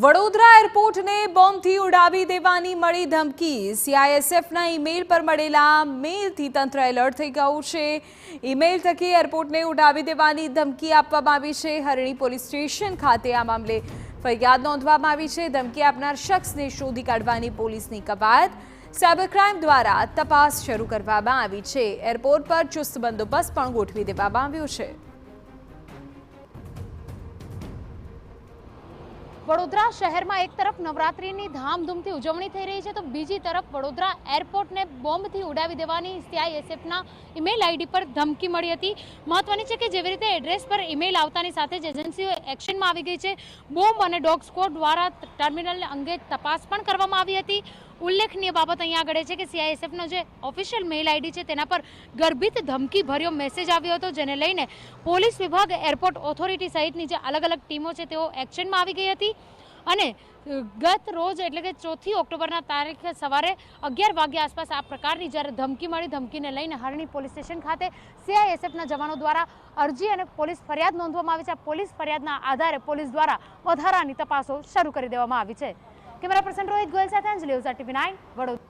વડોદરા એરપોર્ટને બોમ્બથી ઉડાવી દેવાની મળી ધમકી। સીઆઈએસએફના ઈમેલ પર મળેલા મેલથી તંત્ર એલર્ટ થઈ ગયું છે। ઈમેલ થકી એરપોર્ટને ઉડાવી દેવાની ધમકી આપવામાં આવી છે। હરણી પોલીસ સ્ટેશન ખાતે આ મામલે ફરિયાદ નોંધવામાં આવી છે। ધમકી આપનાર શખ્સને શોધી કાઢવાની પોલીસની કવાયત। સાયબર ક્રાઇમ દ્વારા તપાસ શરૂ કરવામાં આવી છે। એરપોર્ટ પર ચુસ્ત બંદોબસ્ત પણ ગોઠવી દેવામાં આવ્યો છે। વડોદરા શહેરમાં એક તરફ નવરાત્રીની ધામધૂમથી ઉજવણી થઈ રહી છે તો બીજી તરફ વડોદરા એરપોર્ટને બોમ્બથી ઉડાવી દેવાની સીઆઈએસએફના ઈમેલ આઈડી પર ધમકી મળી હતી। મહત્વની છે કે જેવી રીતે એડ્રેસ પર ઈમેલ આવતાની સાથે જ એજન્સીઓ એક્શનમાં આવી ગઈ છે। બોમ્બ અને ડોગ સ્ક્વોડ દ્વારા ટર્મિનલ અંગે તપાસ પણ કરવામાં આવી હતી। ઉલ્લેખનીય બાબત અહીંયા આગળ છે કે સીઆઈએસએફનો જે ઓફિશિયલ મેલ આઈડી છે તેના પર ગર્ભિત ધમકી ભર્યો મેસેજ આવ્યો હતો, જેને લઈને પોલીસ વિભાગ, એરપોર્ટ ઓથોરિટી સહિતની જે અલગ અલગ ટીમો છે તેઓ એક્શનમાં આવી ગઈ હતી અને ગત રોજ એટલે કે 4 ઓક્ટોબરના તારીખે સવારે 11 વાગ્યા આસપાસ આ પ્રકારની જ્યારે ધમકી મળી, ધમકીને લઈને હરણી પોલીસ સ્ટેશન ખાતે સીઆઈએસએફના જવાનો દ્વારા અરજી અને પોલીસ ફરિયાદ નોંધવામાં આવી છે। આ પોલીસ ફરિયાદના આધારે પોલીસ દ્વારા વધારાની તપાસો શરૂ કરી દેવામાં આવી છે। કેમેરા પર્સન રોહિત ગોયલ સાથે અંજલિ ઓઝા, TV9 વડોદરા।